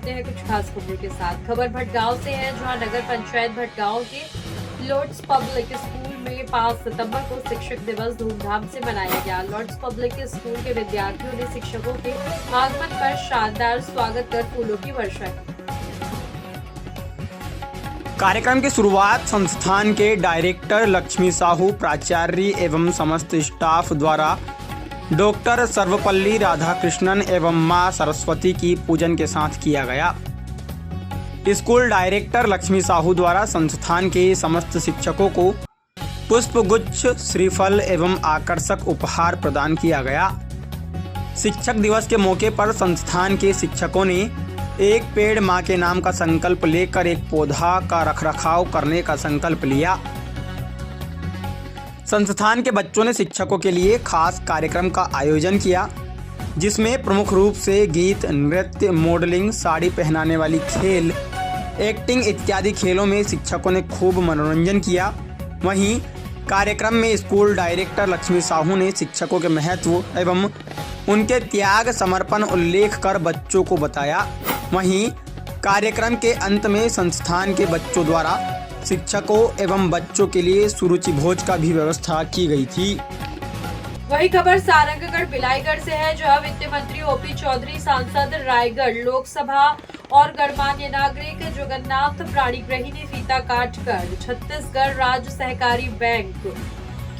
बढ़ते हैं कुछ खास खबरों के साथ। खबर भटगांव से है, जहां नगर पंचायत भटगांव के लॉर्ड्स पब्लिक स्कूल में 5 सितंबर को शिक्षक दिवस धूमधाम से मनाया गया। लॉर्ड्स पब्लिक स्कूल के विद्यार्थियों ने शिक्षकों के आगमन पर शानदार स्वागत कर फूलों की वर्षा की। कार्यक्रम की शुरुआत संस्थान के डायरेक्टर लक्ष्मी साहू, प्राचार्य एवं समस्त स्टाफ द्वारा डॉक्टर सर्वपल्ली राधाकृष्णन एवं मां सरस्वती की पूजन के साथ किया गया। स्कूल डायरेक्टर लक्ष्मी साहू द्वारा संस्थान के समस्त शिक्षकों को पुष्पगुच्छ, श्रीफल एवं आकर्षक उपहार प्रदान किया गया। शिक्षक दिवस के मौके पर संस्थान के शिक्षकों ने एक पेड़ मां के नाम का संकल्प लेकर एक पौधा का रखरखाव करने का संकल्प लिया। संस्थान के बच्चों ने शिक्षकों के लिए खास कार्यक्रम का आयोजन किया, जिसमें प्रमुख रूप से गीत, नृत्य, मॉडलिंग, साड़ी पहनाने वाली खेल, एक्टिंग इत्यादि खेलों में शिक्षकों ने खूब मनोरंजन किया। वहीं कार्यक्रम में स्कूल डायरेक्टर लक्ष्मी साहू ने शिक्षकों के महत्व एवं उनके त्याग, समर्पण उल्लेख कर बच्चों को बताया। वहीं कार्यक्रम के अंत में संस्थान के बच्चों द्वारा शिक्षकों एवं बच्चों के लिए सुरुचि भोज का भी व्यवस्था की गई थी। वही खबर सारंगगढ़ बिलाईगढ़ से है, जहां वित्त मंत्री ओपी चौधरी, सांसद रायगढ़ लोकसभा और गणमान्य नागरिक जगन्नाथ प्राणीग्रही ने फीता काटकर छत्तीसगढ़ राज्य सहकारी बैंक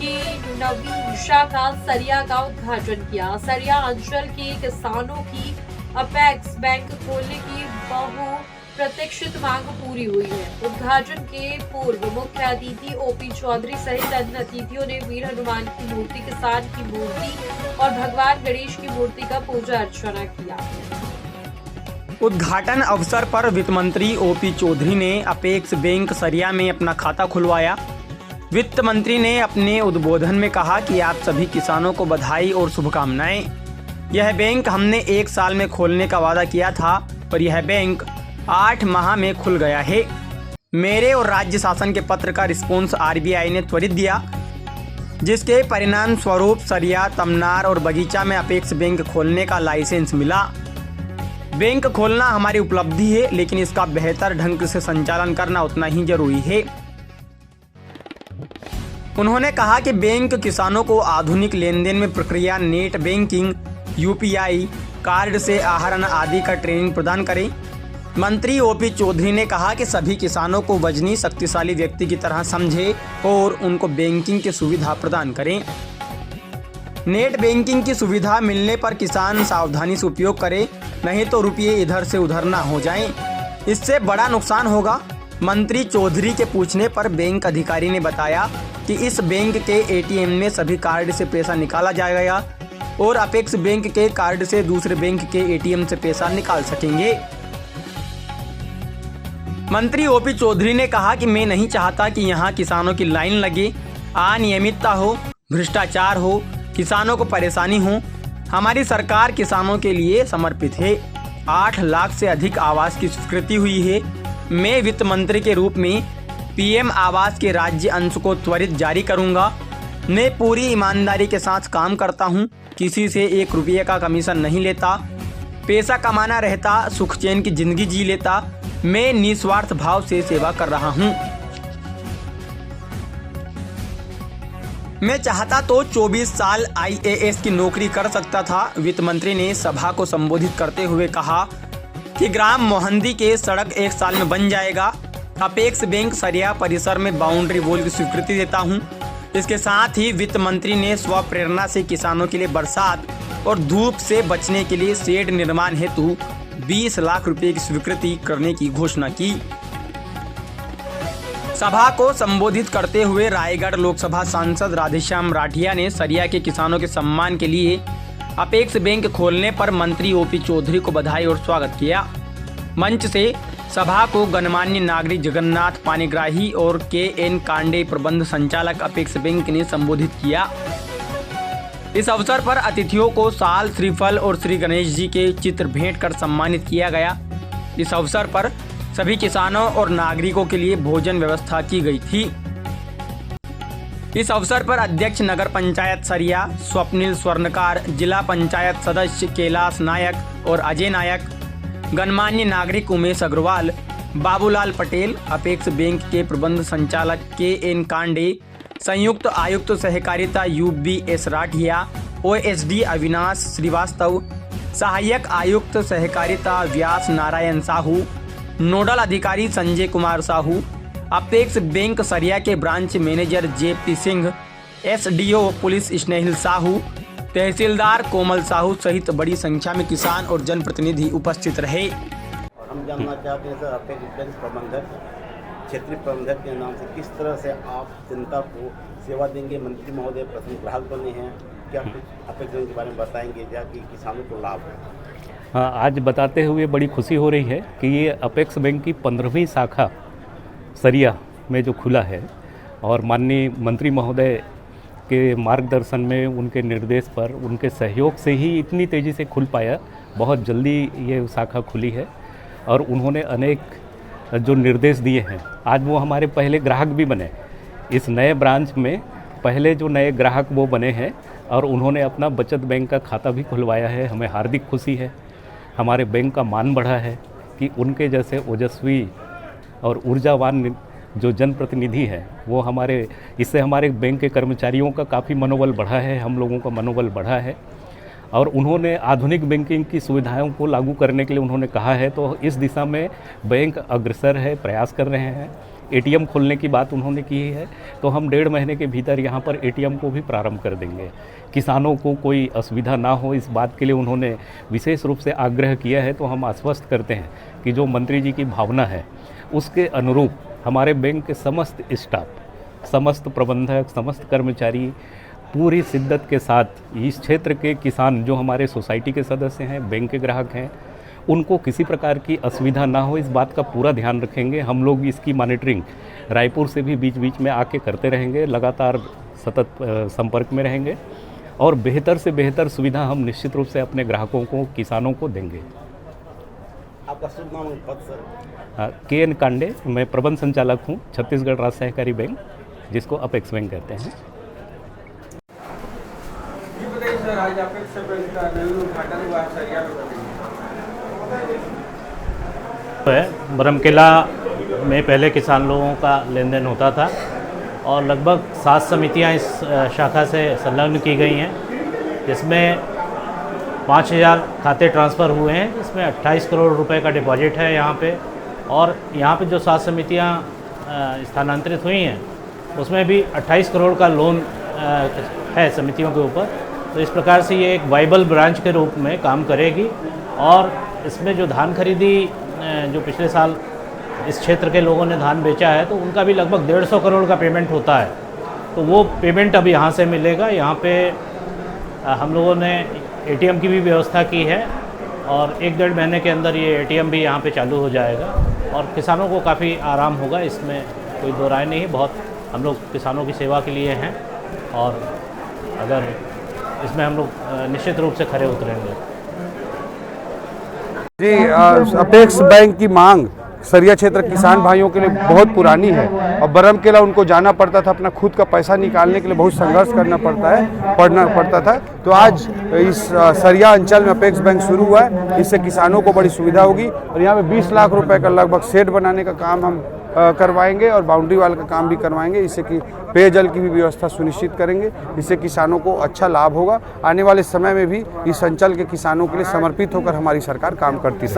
की नवीन शाखा सरिया का उद्घाटन किया। सरिया अंचल के किसानों की अपेक्स बैंक खोलने की बहु प्रतीक्षित मांग पूरी हुई है। उद्घाटन के पूर्व मुख्य अतिथि ओपी चौधरी सहित अन्य अतिथियों ने वीर हनुमान की मूर्ति, किसान की मूर्ति और भगवान गणेश की मूर्ति का पूजा अर्चना किया। उद्घाटन अवसर पर वित्त मंत्री ओपी चौधरी ने अपेक्स बैंक सरिया में अपना खाता खुलवाया। वित्त मंत्री ने अपने उद्बोधन में कहा कि आप सभी किसानों को बधाई और शुभकामनाएं। यह बैंक हमने 1 साल में खोलने का वादा किया था, पर यह बैंक 8 माह में खुल गया है। मेरे और राज्य शासन के पत्र का रिस्पॉन्स आरबीआई ने त्वरित दिया, जिसके परिणाम स्वरूप सरिया, तमनार और बगीचा में अपेक्स बैंक खोलने का लाइसेंस मिला। बैंक खोलना हमारी उपलब्धि है, लेकिन इसका बेहतर ढंग से संचालन करना उतना ही जरूरी है। उन्होंने कहा कि बैंक किसानों को आधुनिक लेन देन में प्रक्रिया, नेट बैंकिंग, यूपीआई, कार्ड से आहरण आदि का ट्रेनिंग प्रदान करें। मंत्री ओपी चौधरी ने कहा कि सभी किसानों को वजनी, शक्तिशाली व्यक्ति की तरह समझे और उनको बैंकिंग की सुविधा प्रदान करें। नेट बैंकिंग की सुविधा मिलने पर किसान सावधानी से उपयोग करें, नहीं तो रुपये इधर से उधर ना हो जाएं। इससे बड़ा नुकसान होगा। मंत्री चौधरी के पूछने पर बैंक अधिकारी ने बताया कि इस बैंक के एटीएम में सभी कार्ड से पैसा निकाला जाएगा और अपेक्स बैंक के कार्ड से दूसरे बैंक के एटीएम से पैसा निकाल सकेंगे। मंत्री ओपी चौधरी ने कहा कि मैं नहीं चाहता कि यहाँ किसानों की लाइन लगे, अनियमितता हो, भ्रष्टाचार हो, किसानों को परेशानी हो। हमारी सरकार किसानों के लिए समर्पित है। 8 लाख से अधिक आवास की स्वीकृति हुई है। मैं वित्त मंत्री के रूप में पीएम आवास के राज्य अंश को त्वरित जारी करूंगा। मैं पूरी ईमानदारी के साथ काम करता हूं, किसी से 1 रुपये का कमीशन नहीं लेता, पैसा कमाना रहता, सुख चैन की जिंदगी जी लेता। मैं निस्वार्थ भाव से सेवा कर रहा हूं। मैं चाहता तो 24 साल आईएएस की नौकरी कर सकता था। वित्त मंत्री ने सभा को संबोधित करते हुए कहा कि ग्राम मोहंदी के सड़क 1 साल में बन जाएगा। अपेक्स बैंक सरिया परिसर में बाउंड्री वॉल की स्वीकृति देता हूं। इसके साथ ही वित्त मंत्री ने स्वप्रेरणा से किसानों के लिए बरसात और धूप से बचने के लिए शेड निर्माण हेतु 20 लाख रुपए की स्वीकृति करने की घोषणा की। सभा को संबोधित करते हुए रायगढ़ लोकसभा सांसद राधेश्याम राठिया ने सरिया के किसानों के सम्मान के लिए अपेक्स बैंक खोलने पर मंत्री ओपी चौधरी को बधाई और स्वागत किया। मंच से सभा को गणमान्य नागरिक जगन्नाथ पानीग्राही और KN कांडे प्रबंध संचालक अपेक्स बैंक ने संबोधित किया। इस अवसर पर अतिथियों को साल, श्रीफल और श्री गणेश जी के चित्र भेंट कर सम्मानित किया गया। इस अवसर पर सभी किसानों और नागरिकों के लिए भोजन व्यवस्था की गई थी। इस अवसर पर अध्यक्ष नगर पंचायत सरिया स्वप्निल स्वर्णकार, जिला पंचायत सदस्य कैलाश नायक और अजय नायक, गणमान्य नागरिक उमेश अग्रवाल, बाबूलाल पटेल, अपेक्स बैंक के प्रबंध संचालक KN कांडे, संयुक्त आयुक्त सहकारिता UBS राठिया, OSD अविनाश श्रीवास्तव, सहायक आयुक्त सहकारिता व्यास नारायण साहू, नोडल अधिकारी संजय कुमार साहू, अपेक्स बैंक सरिया के branch manager JP Singh, SDO police Snehil Sahu, तहसीलदार कोमल साहू सहित बड़ी संख्या में किसान और जनप्रतिनिधि उपस्थित रहे। और हम जानना चाहते हैं सर, अपेक्स बैंक प्रबंधक, क्षेत्रीय प्रबंधक के नाम से किस तरह से आप जनता को सेवा देंगे। मंत्री महोदय प्रथम ग्राहक बने हैं, क्या कुछ अपेक्स बैंक के बारे में बताएंगे ताकि किसानों को लाभ हो। हाँ, आज बताते हुए बड़ी खुशी हो रही है कि ये अपेक्स बैंक की 15वीं शाखा सरिया में जो खुला है और माननीय मंत्री महोदय के मार्गदर्शन में, उनके निर्देश पर, उनके सहयोग से ही इतनी तेज़ी से खुल पाया। बहुत जल्दी ये शाखा खुली है और उन्होंने अनेक जो निर्देश दिए हैं, आज वो हमारे पहले ग्राहक भी बने। इस नए ब्रांच में पहले जो नए ग्राहक वो बने हैं और उन्होंने अपना बचत बैंक का खाता भी खुलवाया है। हमें हार्दिक खुशी है, हमारे बैंक का मान बढ़ा है कि उनके जैसे ओजस्वी और ऊर्जावान जो जनप्रतिनिधि हैं वो इससे हमारे बैंक के कर्मचारियों का काफ़ी मनोबल बढ़ा है, हम लोगों का मनोबल बढ़ा है। और उन्होंने आधुनिक बैंकिंग की सुविधाओं को लागू करने के लिए उन्होंने कहा है, तो इस दिशा में बैंक अग्रसर है, प्रयास कर रहे हैं। ATM खोलने की बात उन्होंने की है, तो हम 1.5 महीने के भीतर यहाँ पर ATM को भी प्रारंभ कर देंगे। किसानों को कोई असुविधा ना हो, इस बात के लिए उन्होंने विशेष रूप से आग्रह किया है। तो हम आश्वस्त करते हैं कि जो मंत्री जी की भावना है उसके अनुरूप हमारे बैंक के समस्त स्टाफ, समस्त प्रबंधक, समस्त कर्मचारी पूरी शिद्दत के साथ इस क्षेत्र के किसान जो हमारे सोसाइटी के सदस्य हैं, बैंक के ग्राहक हैं, उनको किसी प्रकार की असुविधा ना हो, इस बात का पूरा ध्यान रखेंगे। हम लोग इसकी मॉनिटरिंग रायपुर से भी बीच बीच में आके करते रहेंगे, लगातार सतत संपर्क में रहेंगे और बेहतर से बेहतर सुविधा हम निश्चित रूप से अपने ग्राहकों को, किसानों को देंगे। आपका शुभ नाम और पद सर? KN कांडे, मैं प्रबंध संचालक हूँ छत्तीसगढ़ राज्य सहकारी बैंक, जिसको अपेक्स बैंक कहते हैं। सर, आज अपेक्स बैंक का नया उद्घाटन हुआ सरिया में। बरमकेला में पहले किसान लोगों का लेन देन होता था और लगभग 7 समितियां इस शाखा से संलग्न की गई हैं, जिसमें 5000 खाते ट्रांसफ़र हुए हैं, जिसमें 28 करोड़ रुपए का डिपॉजिट है यहाँ पे। और यहाँ पे जो 7 समितियाँ स्थानांतरित हुई हैं उसमें भी 28 करोड़ का लोन है समितियों के ऊपर। तो इस प्रकार से ये एक वाइबल ब्रांच के रूप में काम करेगी। और इसमें जो धान खरीदी, जो पिछले साल इस क्षेत्र के लोगों ने धान बेचा है, तो उनका भी लगभग 150 करोड़ का पेमेंट होता है। तो वो पेमेंट अब यहाँ से मिलेगा। यहाँ पे हम लोगों ने ATM की भी व्यवस्था की है और 1-1.5 महीने के अंदर ये ATM भी यहाँ पे चालू हो जाएगा और किसानों को काफ़ी आराम होगा, इसमें कोई दो राय नहीं है। बहुत हम लोग किसानों की सेवा के लिए हैं और अगर इसमें हम लोग निश्चित रूप से खरे उतरेंगे। जी, अपेक्स बैंक की मांग सरिया क्षेत्र किसान भाइयों के लिए बहुत पुरानी है और बरमकेला उनको जाना पड़ता था, अपना खुद का पैसा निकालने के लिए बहुत संघर्ष करना पड़ता था। तो आज इस सरिया अंचल में अपेक्स बैंक शुरू हुआ है, इससे किसानों को बड़ी सुविधा होगी। और यहाँ पे 20 लाख रुपए का लगभग शेड बनाने का काम हम करवाएंगे और बाउंड्री वाल का काम भी करवाएंगे, इससे कि पेयजल की भी व्यवस्था सुनिश्चित करेंगे, इससे किसानों को अच्छा लाभ होगा। आने वाले समय में भी इस अंचल के किसानों के लिए समर्पित होकर हमारी सरकार काम करती है।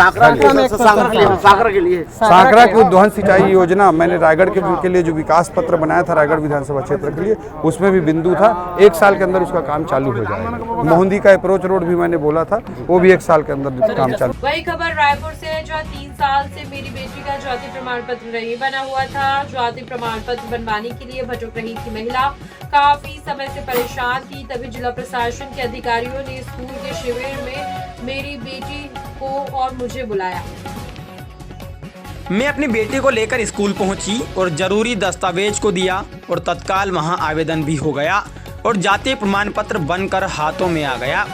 सांकरा की उद्वहन सिंचाई योजना मैंने रायगढ़ के लिए जो विकास पत्र बनाया था रायगढ़ विधानसभा क्षेत्र के लिए, उसमें भी बिंदु था 1 साल के अंदर उसका काम चालू हो जाएगा। मोहंदी का अप्रोच रोड भी मैंने बोला था, वो भी 1 साल के अंदर काम चालू। वही खबर रायपुर से है, जहाँ 3 साल से मेरी बेटी का जाति प्रमाण पत्र नहीं बना हुआ था। जाति प्रमाण पत्र बनवाने के लिए भटक रही थी महिला, काफी समय से परेशान थी। तभी जिला प्रशासन के अधिकारियों ने स्कूल के शिविर में मेरी बेटी को और मुझे बुलाया। मैं अपनी बेटी को लेकर स्कूल पहुंची और जरूरी दस्तावेज को दिया और तत्काल वहां आवेदन भी हो गया और जाति प्रमाण पत्र बनकर हाथों में आ गया।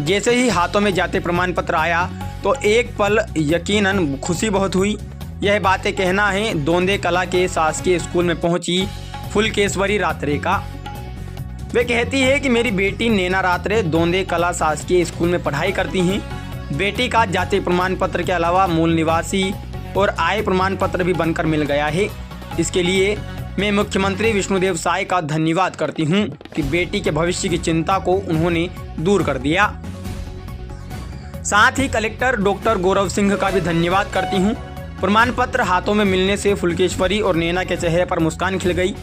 जैसे ही हाथों में जाति प्रमाण पत्र आया तो एक पल यकीनन खुशी बहुत हुई। यह बातें कहना है दोंदे कला के शासकीय स्कूल में पहुंची फुलकेश्वरी रात्रे का। वे कहती है कि मेरी बेटी नैना रात्रे दोंदे कला शासकीय स्कूल में पढ़ाई करती हैं। बेटी का जाति प्रमाण पत्र के अलावा मूल निवासी और आय प्रमाण पत्र भी बनकर मिल गया है। इसके लिए मैं मुख्यमंत्री विष्णुदेव साय का धन्यवाद करती हूं कि बेटी के भविष्य की चिंता को उन्होंने दूर कर दिया। साथ ही कलेक्टर डॉक्टर गौरव सिंह का भी धन्यवाद करती हूं। प्रमाण पत्र हाथों में मिलने से फुलकेश्वरी और नैना के चेहरे पर मुस्कान खिल गई।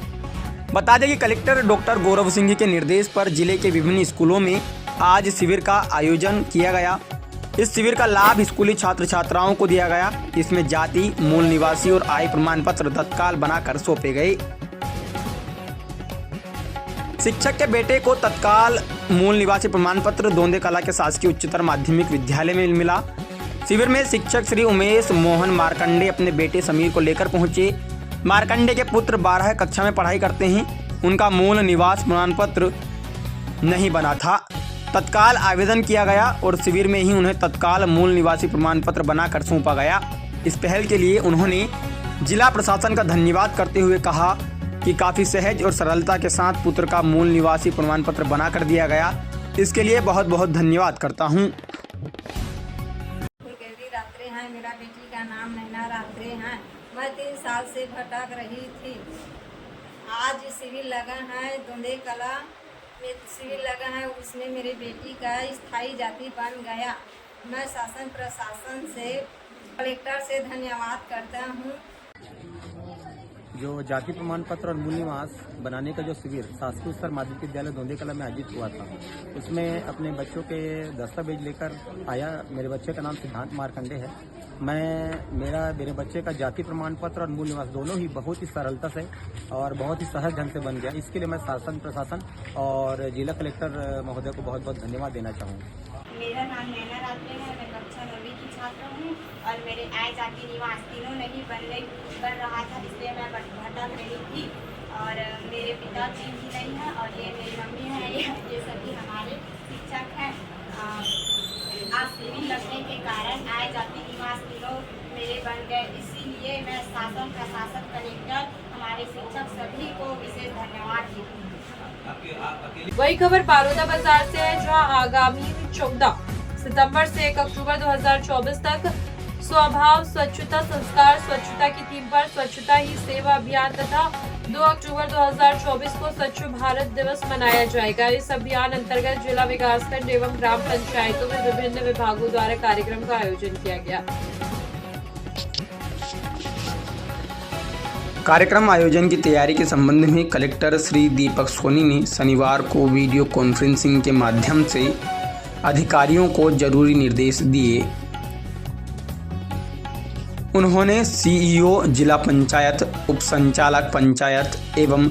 बता दें कि कलेक्टर डॉक्टर गौरव सिंह के निर्देश पर जिले के विभिन्न स्कूलों में आज शिविर का आयोजन किया गया। इस शिविर का लाभ स्कूली छात्र छात्राओं को दिया गया। इसमें जाति, मूल निवासी और आय प्रमाण पत्र तत्काल बनाकर सौंपे गए। शिक्षक के बेटे को तत्काल मूल निवासी प्रमाण पत्र दोंदे कला के शासकीय उच्चतर माध्यमिक विद्यालय में मिला। शिविर में शिक्षक श्री उमेश मोहन मार्कंडे अपने बेटे समीर को लेकर पहुंचे। मार्कंडे के पुत्र 12 कक्षा में पढ़ाई करते हैं। उनका मूल निवास प्रमाण पत्र नहीं बना था। तत्काल आवेदन किया गया और शिविर में ही उन्हें तत्काल मूल निवासी प्रमाण पत्र बनाकर सौंपा गया। इस पहल के लिए उन्होंने जिला प्रशासन का धन्यवाद करते हुए कहा कि काफ़ी सहज और सरलता के साथ पुत्र का मूल निवासी प्रमाण पत्र बनाकर दिया गया। इसके लिए बहुत बहुत धन्यवाद करता हूँ। मेरा बेटी का नाम नैना रात्रे है। मैं 3 साल से भटक रही थी। आज शिविर लगा है दोंदे कला में, शिविर लगा है उसमें मेरे बेटी का स्थायी जाति बन गया। मैं शासन प्रशासन से, कलेक्टर से धन्यवाद करता हूँ। जो जाति प्रमाण पत्र और मूल निवास बनाने का जो शिविर शासकीय उच्चतर माध्यमिक विद्यालय दोंदे कला में आयोजित हुआ था, उसमें अपने बच्चों के दस्तावेज लेकर आया। मेरे बच्चे का नाम सिद्धांत मार्कंडे है। मेरे बच्चे का जाति प्रमाण पत्र और मूल निवास दोनों ही बहुत ही सरलता से और बहुत ही सहज ढंग से बन गया। इसके लिए मैं शासन प्रशासन और जिला कलेक्टर महोदय को बहुत बहुत धन्यवाद देना चाहूँगा। मेरा नाम नैना रात्रे है। मैं कक्षा 9वीं की छात्र हूँ और मेरे आय जाति निवास तीनों नहीं बन रहा था, इसलिए मैं भटक रही थी। और मेरे पिताजी भी नहीं हैं और ये मेरी मम्मी है, ये सभी हमारे शिक्षक हैं। आज शिविर लगने के कारण आय जाति निवास तीनों मेरे बन गए। इसीलिए मैं शासन प्रशासन कलेक्टर हमारे शिक्षक सभी को विशेष धन्यवाद देती हूँ। वही खबर बारोदा बाजार से है, जहां आगामी 14 सितंबर से 1 अक्टूबर 2024 तक स्वभाव स्वच्छता संस्कार स्वच्छता की थीम पर स्वच्छता ही सेवा अभियान तथा 2 अक्टूबर 2024 को स्वच्छ भारत दिवस मनाया जाएगा। इस अभियान अंतर्गत जिला विकासखंड एवं ग्राम पंचायतों में विभिन्न विभागों द्वारा कार्यक्रम का आयोजन किया गया। कार्यक्रम आयोजन की तैयारी के संबंध में कलेक्टर श्री दीपक सोनी ने शनिवार को वीडियो कॉन्फ्रेंसिंग के माध्यम से अधिकारियों को जरूरी निर्देश दिए। उन्होंने सीईओ, जिला पंचायत, उप संचालक पंचायत एवं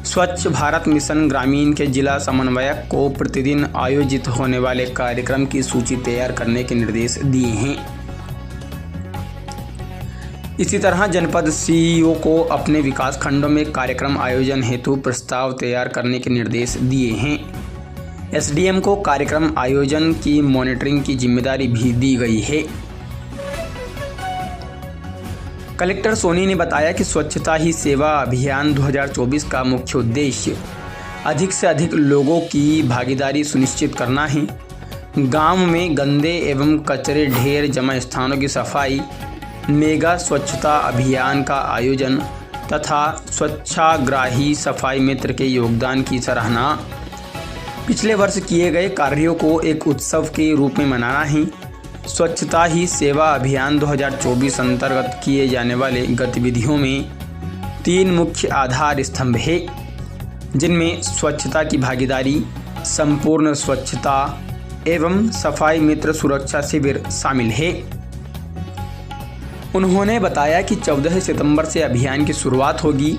स्वच्छ भारत मिशन ग्रामीण के जिला समन्वयक को प्रतिदिन आयोजित होने वाले कार्यक्रम की सूची तैयार करने के निर्देश दिए हैं। इसी तरह जनपद सीईओ को अपने विकास खंडों में कार्यक्रम आयोजन हेतु प्रस्ताव तैयार करने के निर्देश दिए हैं। एसडीएम को कार्यक्रम आयोजन की मॉनिटरिंग की जिम्मेदारी भी दी गई है। कलेक्टर सोनी ने बताया कि स्वच्छता ही सेवा अभियान 2024 का मुख्य उद्देश्य अधिक से अधिक लोगों की भागीदारी सुनिश्चित करना है। गांव में गंदे एवं कचरे ढेर जमा स्थानों की सफाई, मेगा स्वच्छता अभियान का आयोजन तथा स्वच्छाग्राही सफाई मित्र के योगदान की सराहना। पिछले वर्ष किए गए कार्यों को एक उत्सव के रूप में मनाना है। स्वच्छता ही सेवा अभियान 2024 अंतर्गत किए जाने वाले गतिविधियों में 3 मुख्य आधार स्तंभ है, जिनमें स्वच्छता की भागीदारी, संपूर्ण स्वच्छता एवं सफाई मित्र सुरक्षा शिविर शामिल है। उन्होंने बताया कि 14 सितंबर से अभियान की शुरुआत होगी,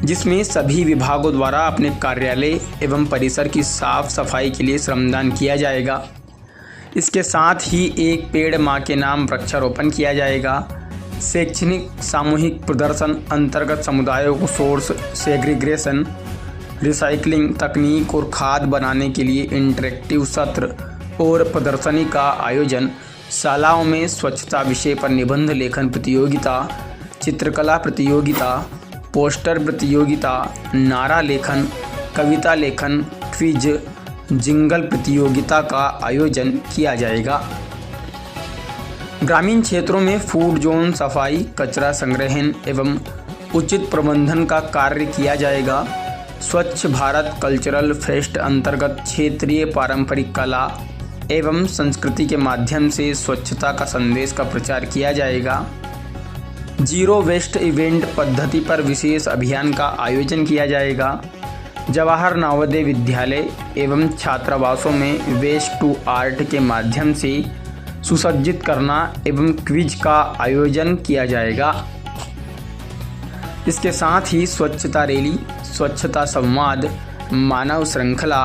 जिसमें सभी विभागों द्वारा अपने कार्यालय एवं परिसर की साफ सफाई के लिए श्रमदान किया जाएगा। इसके साथ ही एक पेड़ मां के नाम वृक्षारोपण किया जाएगा। शैक्षणिक सामूहिक प्रदर्शन अंतर्गत समुदायों को सोर्स सेग्रीग्रेशन, रिसाइकलिंग तकनीक और खाद बनाने के लिए इंटरेक्टिव सत्र और प्रदर्शनी का आयोजन, शालाओं में स्वच्छता विषय पर निबंध लेखन प्रतियोगिता, चित्रकला प्रतियोगिता, पोस्टर प्रतियोगिता, नारा लेखन, कविता लेखन, क्विज, जिंगल प्रतियोगिता का आयोजन किया जाएगा। ग्रामीण क्षेत्रों में फूड जोन, सफाई, कचरा संग्रहण एवं उचित प्रबंधन का कार्य किया जाएगा। स्वच्छ भारत कल्चरल फेस्ट अंतर्गत क्षेत्रीय पारंपरिक कला एवं संस्कृति के माध्यम से स्वच्छता का संदेश का प्रचार किया जाएगा। जीरो वेस्ट इवेंट पद्धति पर विशेष अभियान का आयोजन किया जाएगा। जवाहर नवोदय विद्यालय एवं छात्रावासों में वेस्ट टू आर्ट के माध्यम से सुसज्जित करना एवं क्विज का आयोजन किया जाएगा। इसके साथ ही स्वच्छता रैली, स्वच्छता संवाद, मानव श्रृंखला,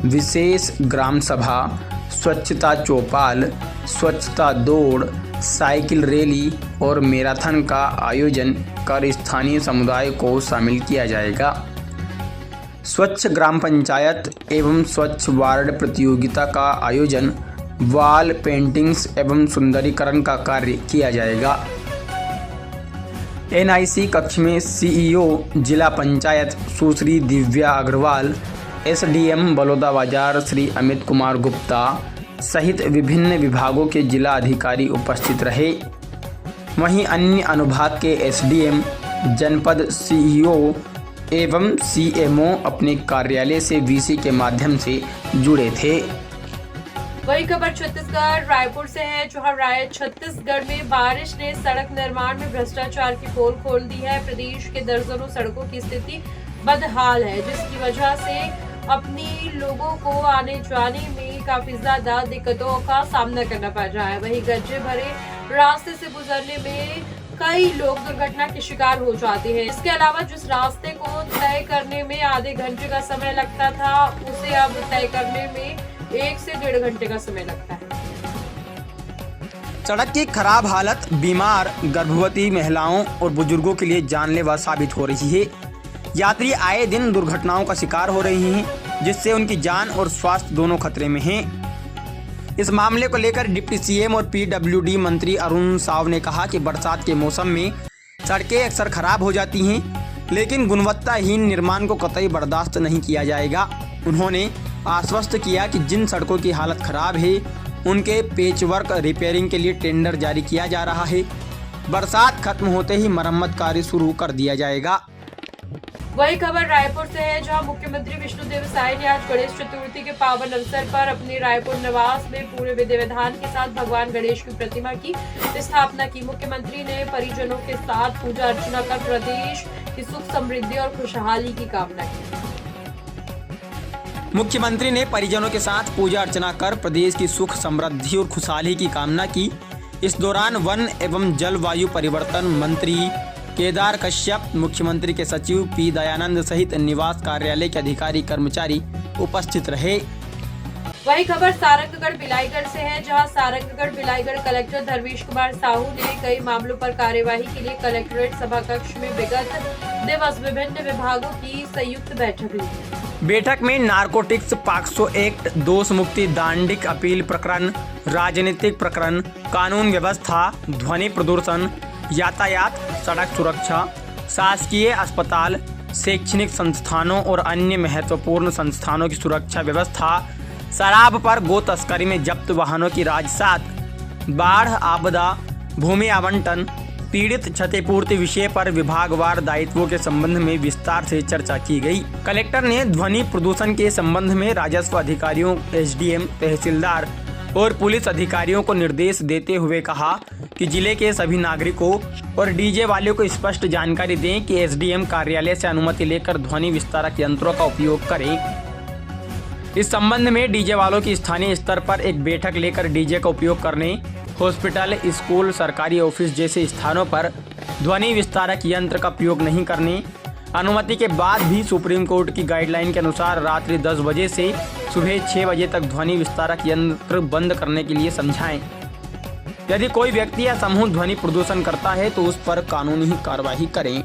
विशेष ग्राम सभा, स्वच्छता चौपाल, स्वच्छता दौड़, साइकिल रैली और मैराथन का आयोजन कर स्थानीय समुदाय को शामिल किया जाएगा। स्वच्छ ग्राम पंचायत एवं स्वच्छ वार्ड प्रतियोगिता का आयोजन, वॉल पेंटिंग्स एवं सुंदरीकरण का कार्य किया जाएगा। NIC कक्ष में CEO जिला पंचायत सुश्री दिव्या अग्रवाल, SDM बलौदा बाजार श्री अमित कुमार गुप्ता सहित विभिन्न विभागों के जिला अधिकारी उपस्थित रहे। वहीं अन्य अनुभाग के SDM, जनपद CEO एवं CMO अपने कार्यालय से VC के माध्यम से जुड़े थे। वही खबर छत्तीसगढ़ रायपुर से है, जहां छत्तीसगढ़ में बारिश ने सड़क निर्माण में भ्रष्टाचार की पोल खोल दी है। प्रदेश के दर्जनों सड़कों की स्थिति बदहाल है, जिसकी वजह से अपनी लोगों को आने जाने में काफी ज्यादा दिक्कतों का सामना करना पड़ रहा है। वहीं गड्ढे भरे रास्ते से गुजरने में कई लोग दुर्घटना के शिकार हो जाते हैं। इसके अलावा जिस रास्ते को तय करने में आधे घंटे का समय लगता था, उसे अब तय करने में 1 से 1.5 घंटे का समय लगता है। सड़क की खराब हालत बीमार, गर्भवती महिलाओं और बुजुर्गों के लिए जानलेवा साबित हो रही है। यात्री आए दिन दुर्घटनाओं का शिकार हो रहे हैं, जिससे उनकी जान और स्वास्थ्य दोनों खतरे में हैं। इस मामले को लेकर डिप्टी CM और PWD मंत्री अरुण साव ने कहा कि बरसात के मौसम में सड़कें अक्सर खराब हो जाती हैं, लेकिन गुणवत्ताहीन निर्माण को कतई बर्दाश्त नहीं किया जाएगा। उन्होंने आश्वस्त किया कि जिन सड़कों की हालत खराब है, उनके पेचवर्क रिपेयरिंग के लिए टेंडर जारी किया जा रहा है। बरसात खत्म होते ही मरम्मत कार्य शुरू कर दिया जाएगा। वही खबर रायपुर से है, जहां मुख्यमंत्री विष्णुदेव साय ने आज गणेश चतुर्थी के पावन अवसर पर अपने रायपुर निवास में पूरे विधि विधान के साथ भगवान गणेश की प्रतिमा की स्थापना की। मुख्यमंत्री ने परिजनों के साथ पूजा अर्चना कर प्रदेश की सुख समृद्धि और खुशहाली की कामना की। मुख्यमंत्री ने परिजनों के साथ पूजा अर्चना कर प्रदेश की सुख समृद्धि और खुशहाली की कामना की। इस दौरान वन एवं जलवायु परिवर्तन मंत्री केदार कश्यप, मुख्यमंत्री के सचिव P दयानंद सहित निवास कार्यालय के अधिकारी कर्मचारी उपस्थित रहे। वही खबर सारंगगढ़ बिलाईगढ़ से है, जहां सारंगगढ़ बिलाईगढ़ कलेक्टर धर्मेश कुमार साहू ने कई मामलों पर कार्यवाही के लिए कलेक्ट्रेट सभा कक्ष में विगत दिवस विभिन्न विभागों की संयुक्त बैठक ली। बैठक में नारकोटिक्स, पॉक्सो एक्ट, दोष मुक्ति, दांडिक अपील प्रकरण, राजनीतिक प्रकरण, कानून व्यवस्था, ध्वनि प्रदूषण, यातायात, सड़क सुरक्षा, शासकीय अस्पताल, शैक्षणिक संस्थानों और अन्य महत्वपूर्ण संस्थानों की सुरक्षा व्यवस्था, शराब पर गो तस्करी में जब्त वाहनों की राजसात, बाढ़ आपदा, भूमि आवंटन, पीड़ित क्षतिपूर्ति विषय पर विभागवार दायित्वों के संबंध में विस्तार से चर्चा की गई। कलेक्टर ने ध्वनि प्रदूषण के संबंध में राजस्व अधिकारियों, SDM, तहसीलदार और पुलिस अधिकारियों को निर्देश देते हुए कहा कि जिले के सभी नागरिकों और DJ वालों को स्पष्ट जानकारी दें कि SDM कार्यालय से अनुमति लेकर ध्वनि विस्तारक यंत्रों का उपयोग करें। इस संबंध में DJ वालों की स्थानीय स्तर पर एक बैठक लेकर DJ का उपयोग करने, हॉस्पिटल, स्कूल, सरकारी ऑफिस जैसे स्थानों पर ध्वनि विस्तारक यंत्र का उपयोग नहीं करने, अनुमति के बाद भी सुप्रीम कोर्ट की गाइडलाइन के अनुसार रात्रि 10 बजे से सुबह 6 बजे तक ध्वनि विस्तारक यंत्र बंद करने के लिए समझाएं। यदि कोई व्यक्ति या समूह ध्वनि प्रदूषण करता है तो उस पर कानूनी कार्रवाई करें।